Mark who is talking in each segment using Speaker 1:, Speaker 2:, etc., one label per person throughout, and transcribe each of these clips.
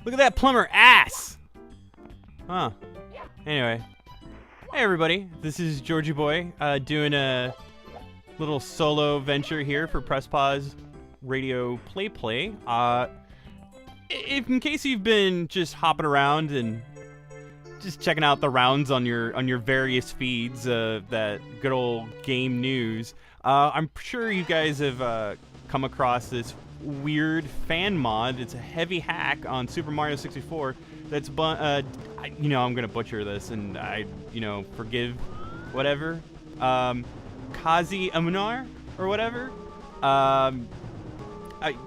Speaker 1: Look at that plumber ass! Huh. Anyway. Hey everybody, this is Georgie Boy, doing a little solo venture here for Press Pause Radio Play. If in case you've been just hopping around and just checking out the rounds on your various feeds, that good old game news, I'm sure you guys have come across this weird fan mod. It's a heavy hack on Super Mario 64 that's I'm gonna butcher this, and forgive whatever. Kazi Aminar or whatever.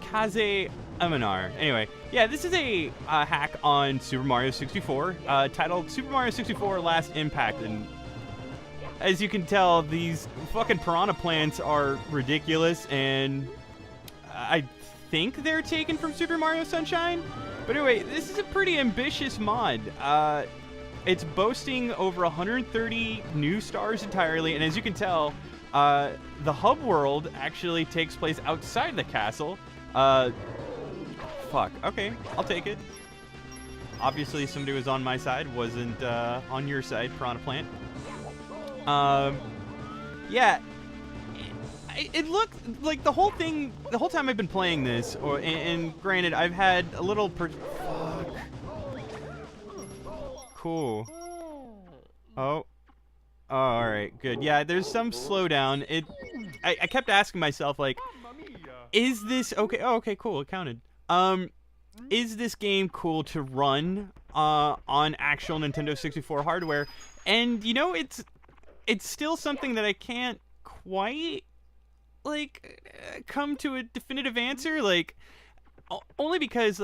Speaker 1: Kaze Aminar. Anyway, yeah, this is a hack on Super Mario 64, titled Super Mario 64 Last Impact, and as you can tell, these fucking piranha plants are ridiculous, and I think they're taken from Super Mario Sunshine. But anyway, this is a pretty ambitious mod. It's boasting over 130 new stars entirely, and as you can tell, the hub world actually takes place outside the castle. Fuck. Okay, I'll take it. Obviously, somebody was on my side, wasn't on your side, Piranha Plant. Yeah. It looked like the whole thing, the whole time I've been playing this, and granted, I've had a little fuck. Cool. Oh. Alright, good. Yeah, there's some slowdown. I kept asking myself, like, is this okay? Oh, okay, cool, it counted. Is this game cool to run on actual Nintendo 64 hardware? And, it's still something that I can't quite come to a definitive answer, only because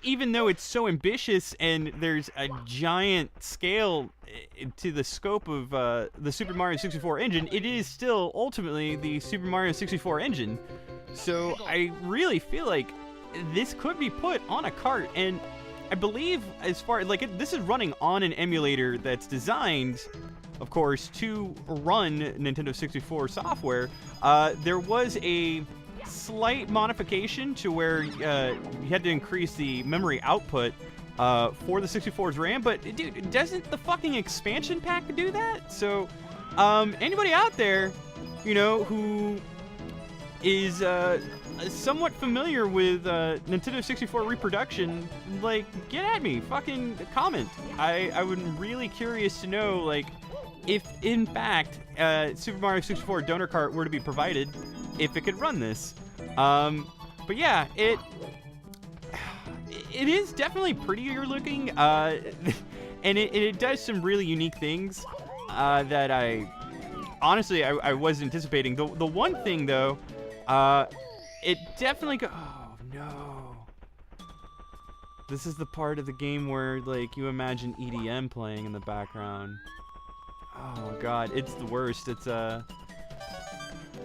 Speaker 1: even though it's so ambitious and there's a giant scale to the scope of the Super Mario 64 engine, it is still ultimately the Super Mario 64 engine. So I really feel like this could be put on a cart, and I believe as far this is running on an emulator that's designed, of course, to run Nintendo 64 software. There was a slight modification to where you had to increase the memory output for the 64's RAM, but dude, doesn't the fucking expansion pack do that? So anybody out there, who is somewhat familiar with Nintendo 64 reproduction, get at me, fucking comment. I would really curious to know, if in fact Super Mario 64 donor cart were to be provided, if it could run this. But yeah, it is definitely prettier looking, and it does some really unique things that I honestly was anticipating. The one thing though, it definitely oh no, this is the part of the game where you imagine EDM playing in the background. Oh god, it's the worst. It's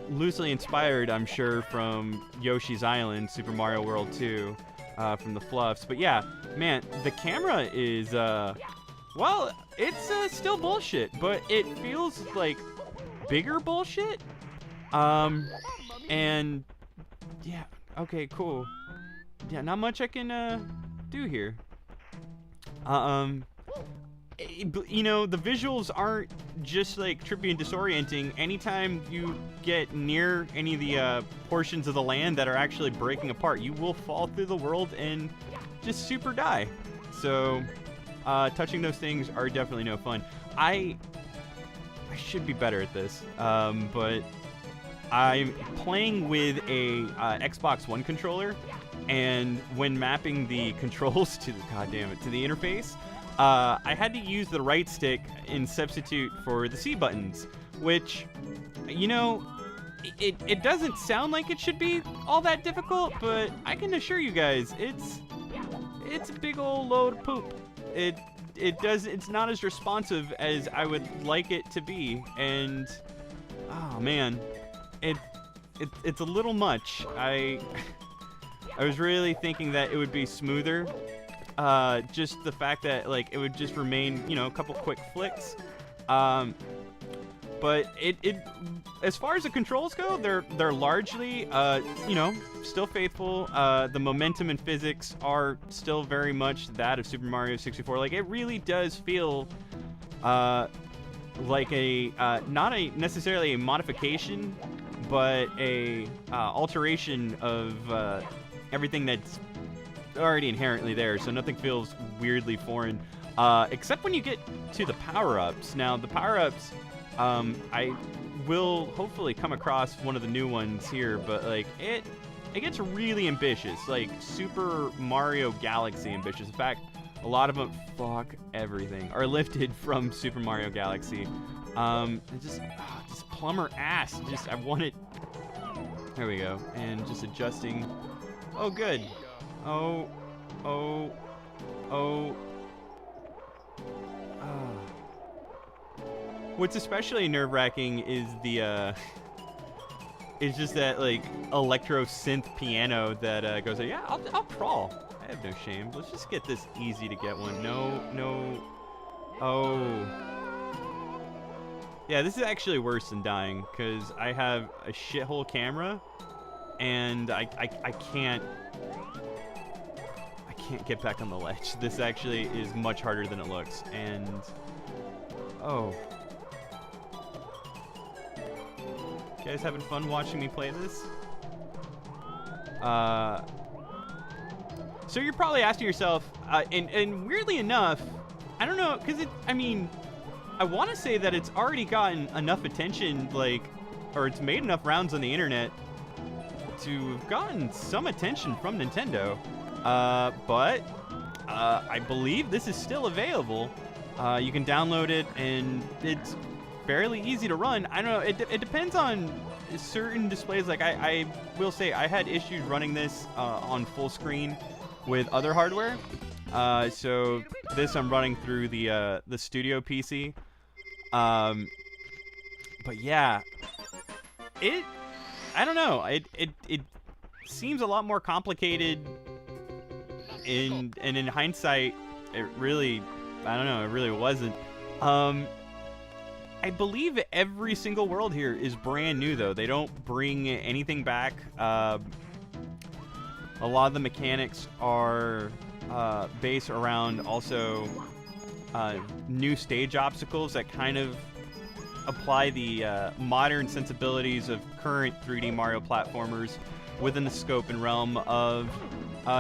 Speaker 1: loosely inspired, I'm sure, from Yoshi's Island, Super Mario World 2, from the fluffs. But yeah, man, the camera is, well, it's still bullshit, but it feels like bigger bullshit. And yeah, okay, cool. Yeah, not much I can do here. The visuals aren't just trippy and disorienting. Anytime you get near any of the portions of the land that are actually breaking apart, you will fall through the world and just super die. So touching those things are definitely no fun. I should be better at this, but I'm playing with a Xbox One controller, and when mapping the controls to the interface, I had to use the right stick in substitute for the C buttons, which, it doesn't sound like it should be all that difficult, but I can assure you guys, it's a big old load of poop. It's not as responsive as I would like it to be, and oh man, it's a little much. I was really thinking that it would be smoother. Just the fact that it would just remain, a couple quick flicks. But it as far as the controls go, they're largely you know, still faithful. The momentum and physics are still very much that of Super Mario 64. Like, it really does feel like a not a necessarily a modification, but a alteration of everything that's already inherently there. So nothing feels weirdly foreign, except when you get to the power-ups. Now, the power-ups, I will hopefully come across one of the new ones here, but like it gets really ambitious, like Super Mario Galaxy ambitious. In fact, a lot of them, fuck everything, are lifted from Super Mario Galaxy. Just plumber ass. Just I want it. There we go. And just adjusting. Oh, good. Oh. What's especially nerve-wracking is the is just that like electro synth piano that goes, yeah, I'll crawl. I have no shame. Let's just get this easy to get one. No. Oh. Yeah, this is actually worse than dying, because I have a shithole camera, and I can't get back on the ledge. This actually is much harder than it looks, and oh. You guys having fun watching me play this? So you're probably asking yourself, and weirdly enough, I don't know, because I mean, I want to say that it's already gotten enough attention, like, or it's made enough rounds on the internet to have gotten some attention from Nintendo. But I believe this is still available. You can download it, and it's fairly easy to run. I don't know, it depends on certain displays. Like, I will say I had issues running this on full screen with other hardware. So this I'm running through the studio PC. But yeah, I don't know. It seems a lot more complicated. And in hindsight, it really, I don't know, it really wasn't. I believe every single world here is brand new, though. They don't bring anything back. A lot of the mechanics are based around also new stage obstacles that kind of apply the modern sensibilities of current 3D Mario platformers within the scope and realm of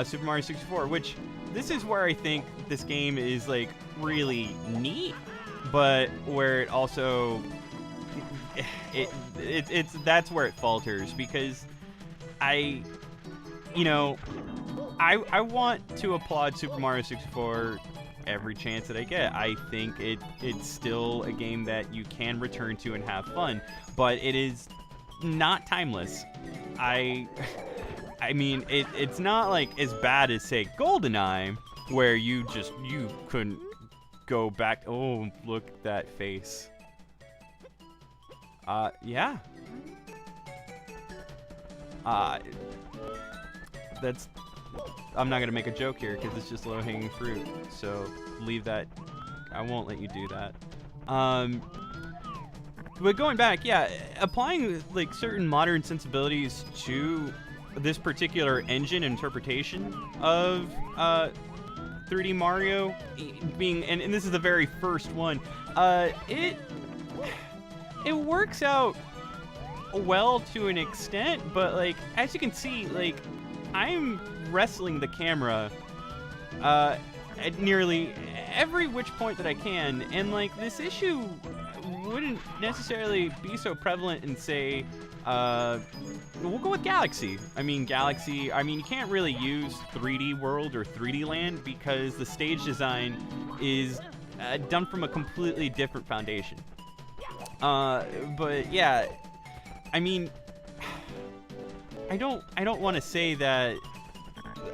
Speaker 1: Super Mario 64, which this is where I think this game is like really neat, but where it also it's that's where it falters, because I want to applaud Super Mario 64 every chance that I get. I think it's still a game that you can return to and have fun, but it is not timeless. I mean, it's not like as bad as, say, GoldenEye, where you couldn't go back. Oh, look at that face. Yeah. That's... I'm not going to make a joke here because it's just low-hanging fruit, so leave that. I won't let you do that. But going back, yeah, applying like certain modern sensibilities to this particular engine interpretation of 3D Mario being, and this is the very first one, it works out well to an extent, but like as you can see, like I'm wrestling the camera at nearly every which point that I can, and like this issue wouldn't necessarily be so prevalent in, say, we'll go with Galaxy. I mean, you can't really use 3D World or 3D Land because the stage design is done from a completely different foundation. But yeah, I mean, I don't want to say that.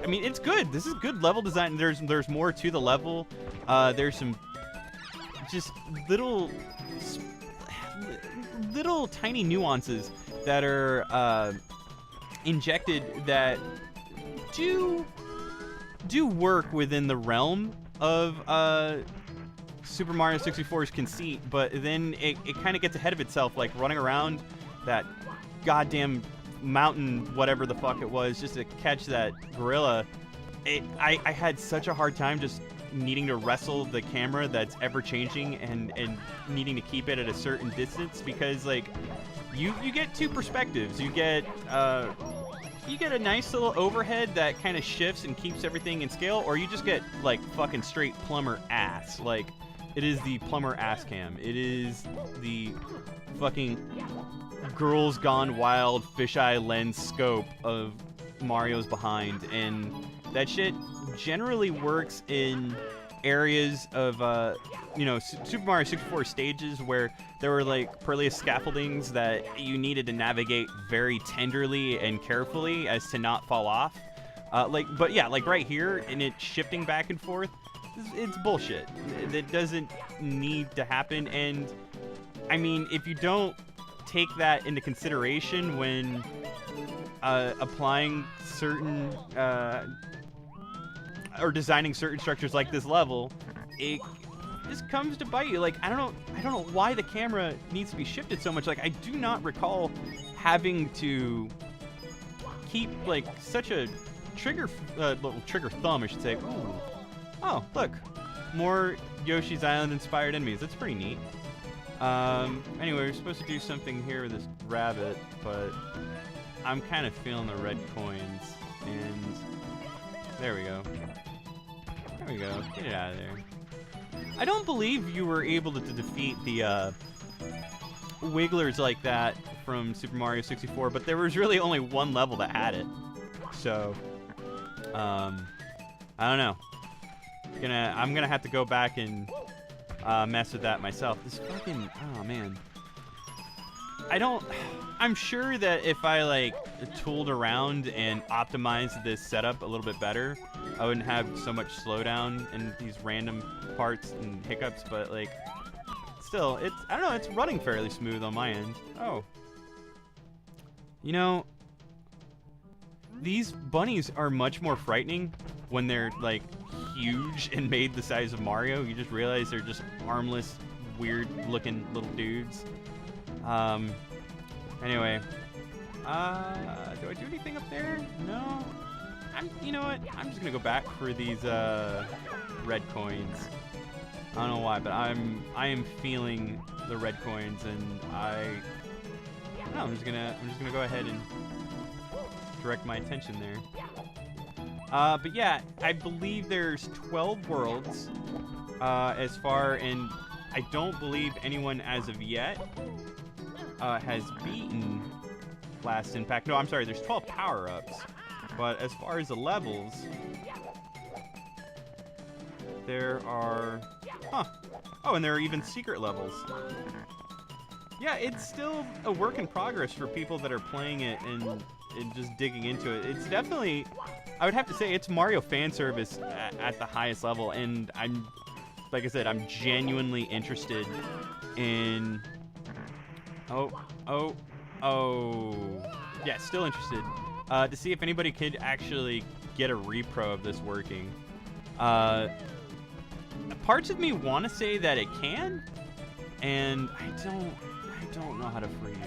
Speaker 1: I mean, it's good. This is good level design. There's more to the level. There's some just little tiny nuances that are injected that do work within the realm of Super Mario 64's conceit, but then it kind of gets ahead of itself, like running around that goddamn mountain, whatever the fuck it was, just to catch that gorilla. I had such a hard time just needing to wrestle the camera that's ever changing and needing to keep it at a certain distance, because like you get two perspectives. You get a nice little overhead that kind of shifts and keeps everything in scale, or you just get like fucking straight plumber ass. Like, it is the plumber ass cam. It is the fucking Girls Gone Wild fisheye lens scope of Mario's behind, and that shit generally works in areas of Super Mario 64 stages where there were like perilous scaffoldings that you needed to navigate very tenderly and carefully as to not fall off. But yeah, like right here, and it shifting back and forth, it's bullshit. It doesn't need to happen. And I mean, if you don't take that into consideration when applying certain or designing certain structures like this level, it just comes to bite you. Like, I don't know why the camera needs to be shifted so much. Like, I do not recall having to keep like such a little trigger thumb, I should say. Ooh. Oh, look, more Yoshi's Island inspired enemies. That's pretty neat. Anyway, we're supposed to do something here with this rabbit, but I'm kind of feeling the red coins, and there we go. There we go. Get it out of there. I don't believe you were able to defeat the wigglers like that from Super Mario 64, but there was really only one level that had it. So, I don't know. I'm gonna have to go back and mess with that myself. This fucking, oh man. I'm sure that if I like tooled around and optimized this setup a little bit better, I wouldn't have so much slowdown in these random parts and hiccups, but like, still, I don't know, it's running fairly smooth on my end. Oh. You know, these bunnies are much more frightening when they're like huge and made the size of Mario. You just realize they're just armless, weird looking little dudes. Anyway, do I do anything up there? No. You know what? I'm just gonna go back for these red coins. I don't know why, but I am feeling the red coins, and I'm just gonna go ahead and direct my attention there. But yeah, I believe there's 12 worlds as far, and I don't believe anyone as of yet has beaten Last Impact. No, I'm sorry, there's 12 power-ups. But as far as the levels, there are... Huh. Oh, and there are even secret levels. Yeah, it's still a work in progress for people that are playing it and just digging into it. It's definitely... I would have to say it's Mario fan service at the highest level, and like I said, I'm genuinely interested in... Oh. Yeah, still interested. To see if anybody could actually get a repro of this working. Parts of me want to say that it can, and I don't know how to free you.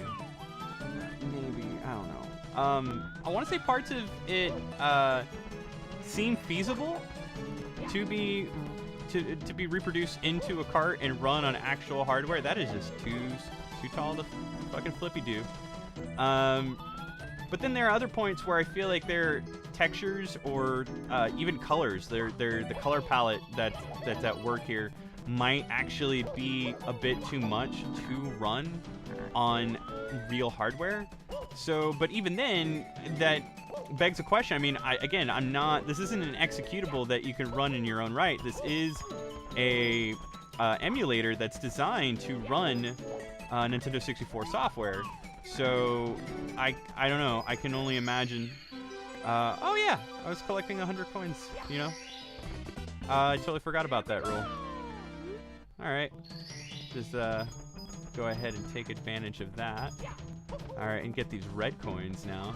Speaker 1: Maybe, I don't know. I want to say parts of it seem feasible to be reproduced into a cart and run on actual hardware. That is just too tall to fucking flippy do. But then there are other points where I feel like their textures or even colors, the color palette that's at work here might actually be a bit too much to run on real hardware. So, but even then, that begs a question. I mean, this isn't an executable that you can run in your own right. This is a emulator that's designed to run Nintendo 64 software. So, I don't know. I can only imagine. Oh yeah, I was collecting 100 coins, you know? I totally forgot about that rule. Alright. Just go ahead and take advantage of that. Alright, and get these red coins now.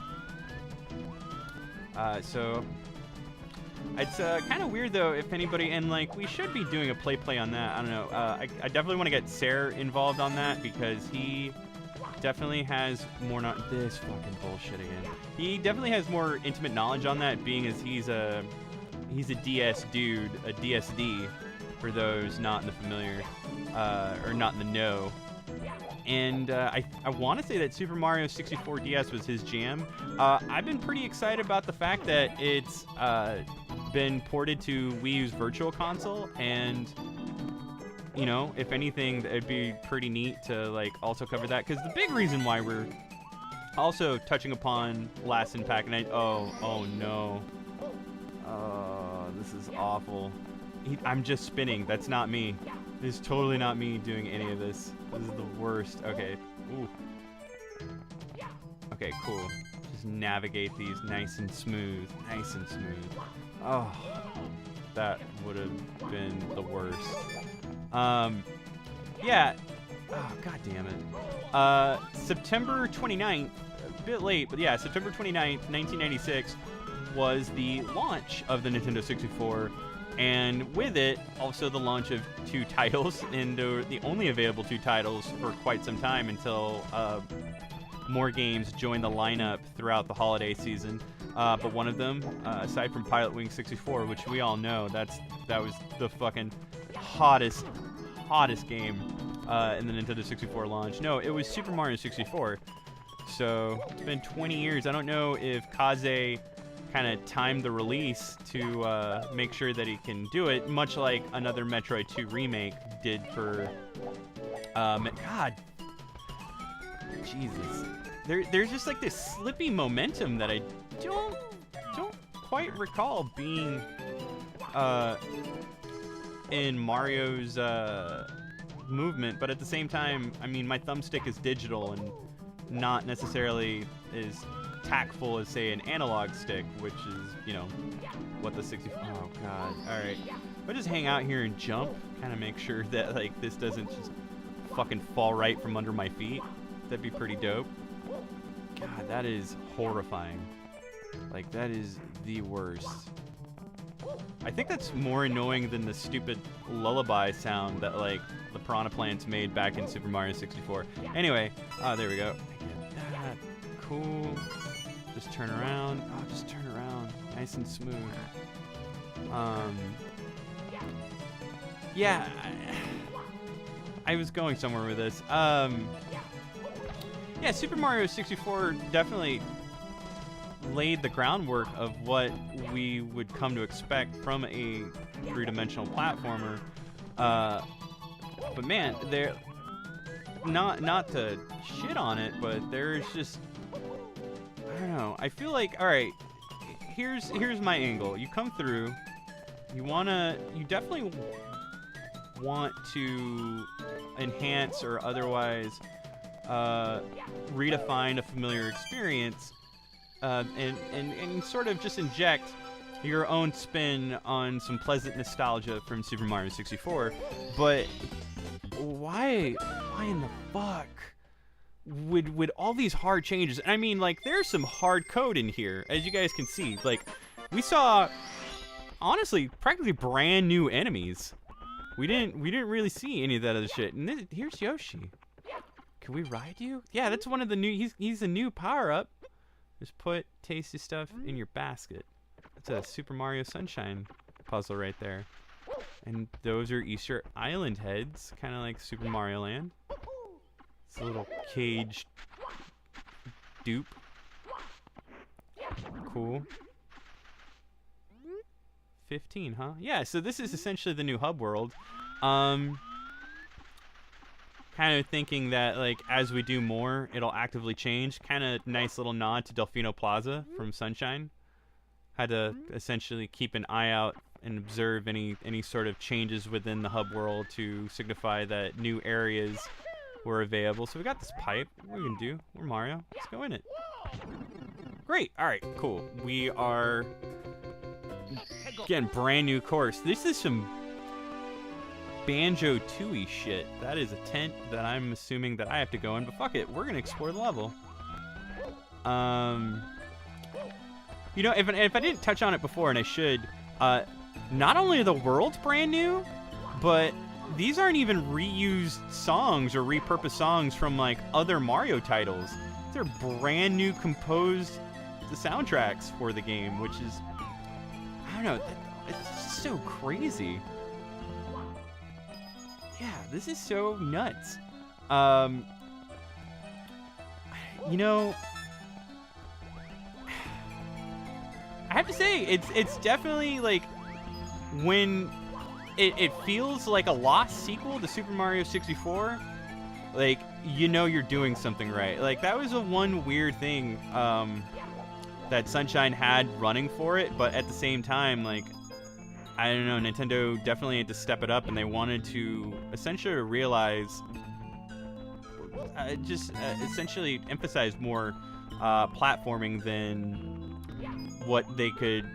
Speaker 1: So, It's kind of weird though if anybody, and like we should be doing a play on that. I don't know. I definitely want to get Sarah involved on that because he definitely has more, not this fucking bullshit again. He definitely has more intimate knowledge on that, being as he's a DS dude, a DSD, for those not in the familiar, or not in the know. And I want to say that Super Mario 64 DS was his jam. I've been pretty excited about the fact that it's been ported to Wii U's Virtual Console, and you know, if anything, it'd be pretty neat to like also cover that, because the big reason why we're also touching upon Last Impact, and oh no, this is awful. I'm just spinning. That's not me. This is totally not me doing any of this. This is the worst. Okay. Ooh. Okay, cool. Just navigate these nice and smooth. Nice and smooth. Oh, that would have been the worst. Yeah. Oh, god damn it. September 29th, a bit late, but yeah, September 29th, 1996 was the launch of the Nintendo 64. And with it, also the launch of 2 titles, and the only available 2 titles for quite some time until more games joined the lineup throughout the holiday season. But one of them, aside from Pilot Wing 64, which we all know, that was the fucking hottest game in the Nintendo 64 launch. No, it was Super Mario 64. So it's been 20 years. I don't know if Kaze kind of timed the release to make sure that he can do it, much like another Metroid 2 remake did for God, Jesus, there's just like this slippy momentum that I don't quite recall being in Mario's movement, but at the same time, I mean, my thumbstick is digital and not necessarily as tactful as, say, an analog stick, which is, you know, what the 64... Oh, God. Alright. I'll just hang out here and jump, kind of make sure that, like, this doesn't just fucking fall right from under my feet. That'd be pretty dope. God, that is horrifying. Like, that is the worst. I think that's more annoying than the stupid lullaby sound that, like, the Piranha Plants made back in Super Mario 64. Anyway, there we go. I get that. Cool. Just turn around. Oh, just turn around. Nice and smooth. Yeah. I was going somewhere with this. Yeah, Super Mario 64 definitely laid the groundwork of what we would come to expect from a three-dimensional platformer. But man, there, not to shit on it, but there's just, I don't know. I feel like, all right, here's my angle. You come through, you definitely want to enhance or otherwise redefine a familiar experience, and sort of just inject your own spin on some pleasant nostalgia from Super Mario 64. But why in the fuck would all these hard changes? I mean, like, there's some hard code in here, as you guys can see. Like, we saw, honestly, practically brand new enemies. We didn't really see any of that other shit. And here's Yoshi. Can we ride you? Yeah, that's one of the new. He's a new power-up. Just put tasty stuff in your basket. That's a Super Mario Sunshine puzzle right there. And those are Easter Island heads, kind of like Super Mario Land. It's a little caged dupe. Cool. 15, huh? Yeah, so this is essentially the new hub world. Kind of thinking that, like, as we do more, it'll actively change. Kind of nice little nod to Delfino Plaza from Sunshine. Had to essentially keep an eye out and observe any sort of changes within the hub world to signify that new areas were available. So we got this pipe. What are we gonna do? We're Mario. Let's go in it. Great. All right. Cool. We are getting brand new course. This is some Banjo-Tooie shit. That is a tent that I'm assuming that I have to go in, but fuck it, we're gonna explore the level. You know, if I didn't touch on it before, and I should, Not only are the worlds brand new, but these aren't even reused songs or repurposed songs from like other Mario titles. They're brand new composed soundtracks for the game, which is, I don't know, it's just so crazy. Yeah, this is so nuts. You know, I have to say, it's definitely like when it feels like a lost sequel to Super Mario 64. Like, you know you're doing something right. Like, that was a one weird thing that Sunshine had running for it, but at the same time, like, I don't know, Nintendo definitely had to step it up, and they wanted to essentially realize, essentially emphasize more platforming than what they could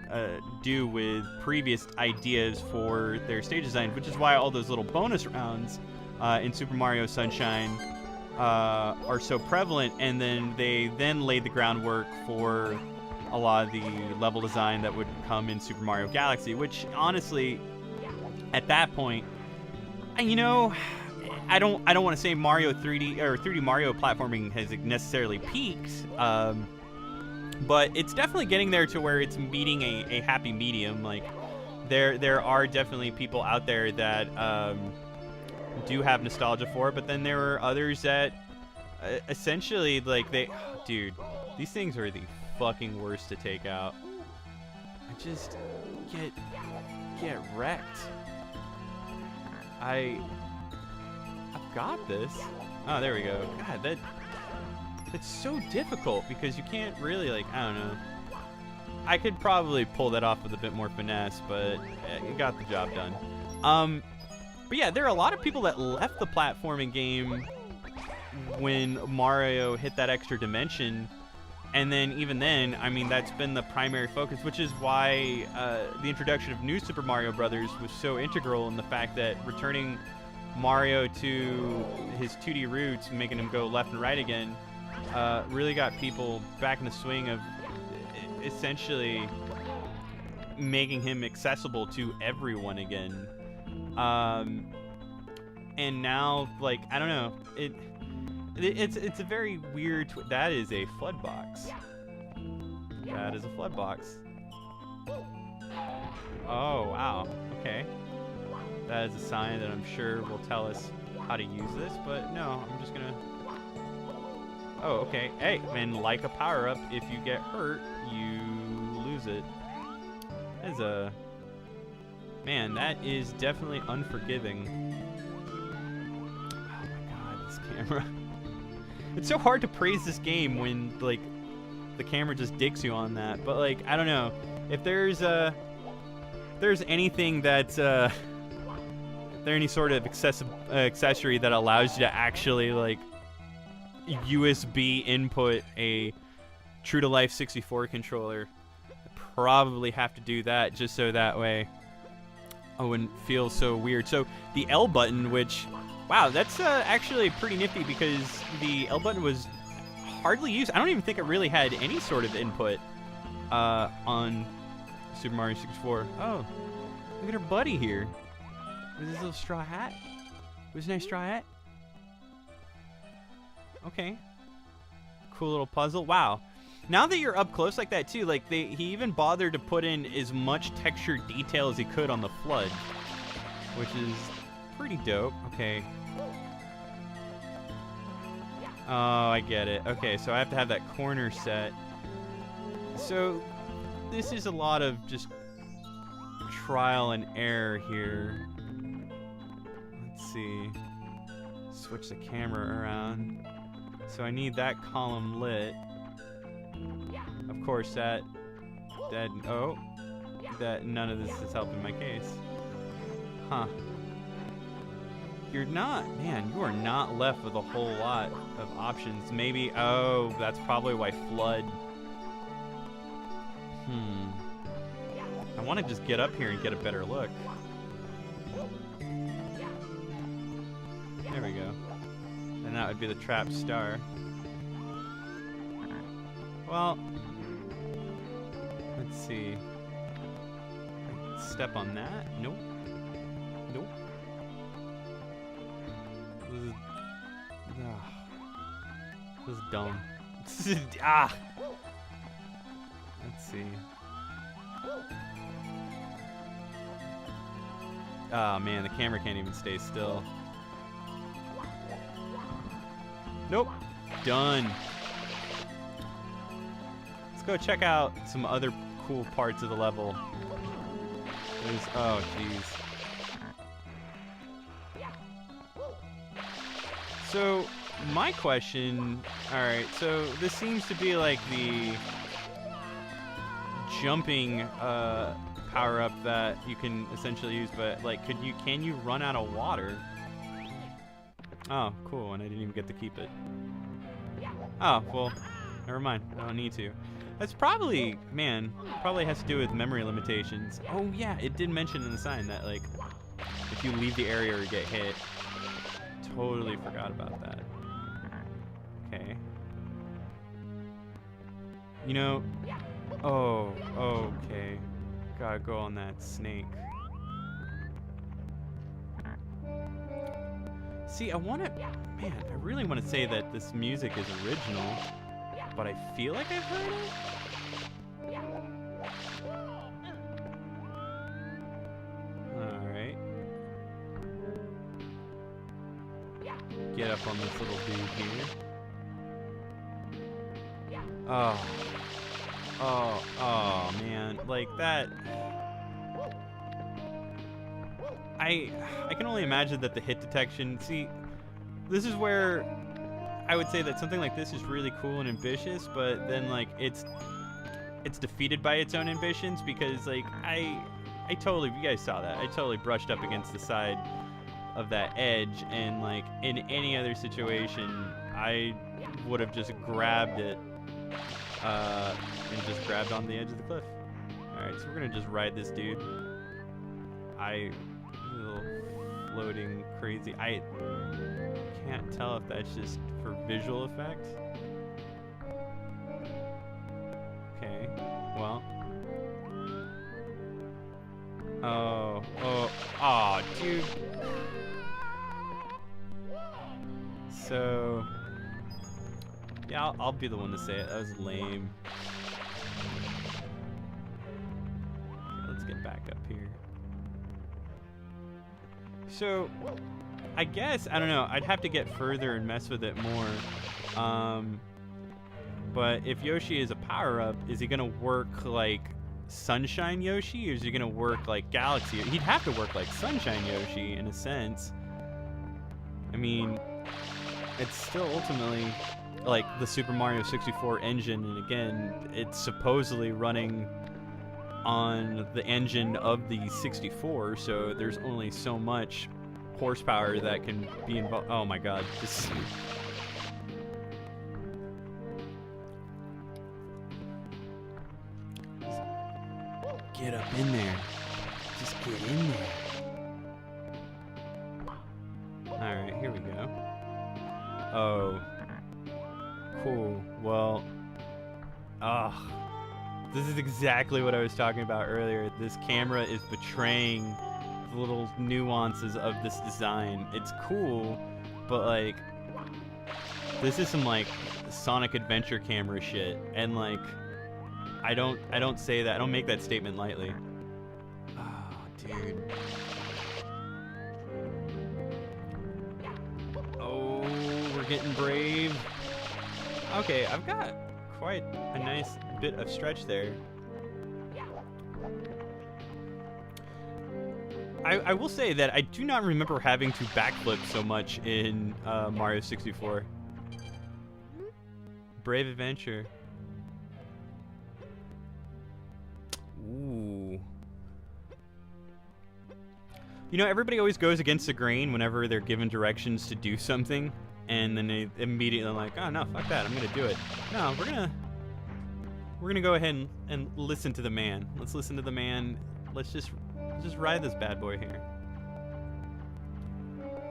Speaker 1: do with previous ideas for their stage design, which is why all those little bonus rounds in Super Mario Sunshine are so prevalent, and then they laid the groundwork for a lot of the level design that would come in Super Mario Galaxy, which honestly, at that point, you know, I don't want to say Mario 3D or 3D Mario platforming has necessarily peaked, but it's definitely getting there to where it's meeting a happy medium. Like, there are definitely people out there that do have nostalgia for it, but then there are others that essentially, like, dude, these things are the fucking worst to take out. I just get wrecked. I've got this. Oh, there we go. God, that's so difficult because you can't really, like, I don't know. I could probably pull that off with a bit more finesse, but it got the job done. But yeah, there are a lot of people that left the platforming game when Mario hit that extra dimension. And then, even then, I mean, that's been the primary focus, which is why the introduction of New Super Mario Brothers was so integral in the fact that returning Mario to his 2D roots, making him go left and right again, really got people back in the swing of essentially making him accessible to everyone again. And now, like, I don't know, it's a very weird. That is a flood box. That is a flood box. Oh wow. Okay. That is a sign that I'm sure will tell us how to use this, but no, I'm just gonna. Oh, okay. Hey, and like a power-up, if you get hurt, you lose it. That is a... Man, that is definitely unforgiving. Oh my god, this camera. It's so hard to praise this game when, like, the camera just dicks you on that. But, like, I don't know. If there's anything that's, if there's any sort of accessory that allows you to actually, like, USB input a true-to-life 64 controller, I probably have to do that just so that way I wouldn't feel so weird. So the L button, which, wow, that's actually pretty nifty because the L button was hardly used. I don't even think it really had any sort of input on Super Mario 64. Oh, look at our buddy here with his little straw hat. With his nice straw hat. Okay. Cool little puzzle. Wow. Now that you're up close like that too, like he even bothered to put in as much texture detail as he could on the flood, which is pretty dope. Okay. Oh, I get it. Okay, so I have to have that corner set. So this is a lot of just trial and error here. Let's see. Switch the camera around. So I need that column lit. Of course, that none of this is helping my case. Huh. You are not left with a whole lot of options. Maybe, oh, that's probably why flood. I want to just get up here and get a better look. There we go. And that would be the trapped star. Well, let's see. I step on that. Nope. Nope. This is dumb. Ah. Let's see. Oh man, the camera can't even stay still. Nope. Done. Let's go check out some other cool parts of the level. Oh jeez. So my question, alright, so this seems to be like the jumping power-up that you can essentially use, but like can you run out of water? Oh, cool, and I didn't even get to keep it. Oh, well, never mind. I don't need to. That's probably, man, probably has to do with memory limitations. Oh yeah, it did mention in the sign that like if you leave the area or get hit. Totally forgot about that. Okay. You know, oh, okay. Gotta go on that snake. See, I really want to say that this music is original, but I feel like I've heard it. Alright. Get up on this little dude here. Oh, man. Like that. I can only imagine that the hit detection. See, this is where I would say that something like this is really cool and ambitious, but then like it's defeated by its own ambitions because like I totally, you guys saw that. I totally brushed up against the side of that edge, and like in any other situation I would have just grabbed it and just grabbed on the edge of the cliff. Alright, so we're gonna just ride this dude. A little floating crazy. I can't tell if that's just for visual effect. Okay, well. Oh, dude. So, yeah, I'll be the one to say it. That was lame. Okay, let's get back up here. So, I guess, I don't know, I'd have to get further and mess with it more. But if Yoshi is a power-up, is he gonna work like Sunshine Yoshi, or is he gonna work like Galaxy? He'd have to work like Sunshine Yoshi in a sense. I mean, it's still ultimately like the Super Mario 64 engine, and again, it's supposedly running on the engine of the 64, so there's only so much horsepower that can be involved. Oh my god, just get up in there. Just get in there. Alright, here we go. Oh. Cool. Well. This is exactly what I was talking about earlier. This camera is betraying the little nuances of this design. It's cool, but like, this is some like Sonic Adventure camera shit, and like, I don't say that. I don't make that statement lightly. Oh, dude. Oh, we're getting brave. Okay, I've got quite a nice bit of stretch there. I will say that I do not remember having to backflip so much in Mario 64. Brave Adventure. Ooh. You know, everybody always goes against the grain whenever they're given directions to do something, and then they immediately like, oh no, fuck that, I'm gonna do it. No, we're gonna go ahead and listen to the man. Let's listen to the man. Let's just ride this bad boy here.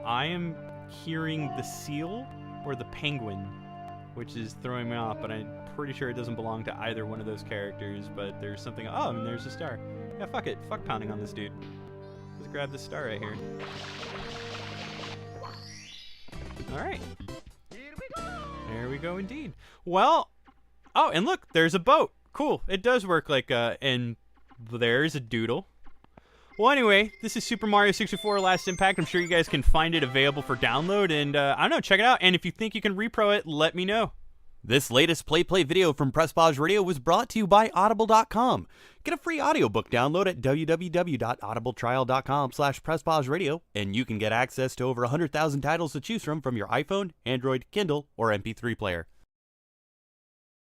Speaker 1: I am hearing the seal or the penguin. which is throwing me off, but I'm pretty sure it doesn't belong to either one of those characters, but there's something... Oh, and there's a star. Yeah, fuck it. Fuck pounding on this dude. Let's grab the star right here. Alright. There we go indeed. Well... Oh, and look, there's a boat. Cool. It does work like, and there's a doodle. Well, anyway, this is Super Mario 64 Last Impact. I'm sure you guys can find it available for download, and I don't know, check it out. And if you think you can repro it, let me know.
Speaker 2: This latest Play video from Press Pause Radio was brought to you by Audible.com. Get a free audiobook download at www.audibletrial.com/PressPauseRadio, and you can get access to over 100,000 titles to choose from your iPhone, Android, Kindle, or MP3 player.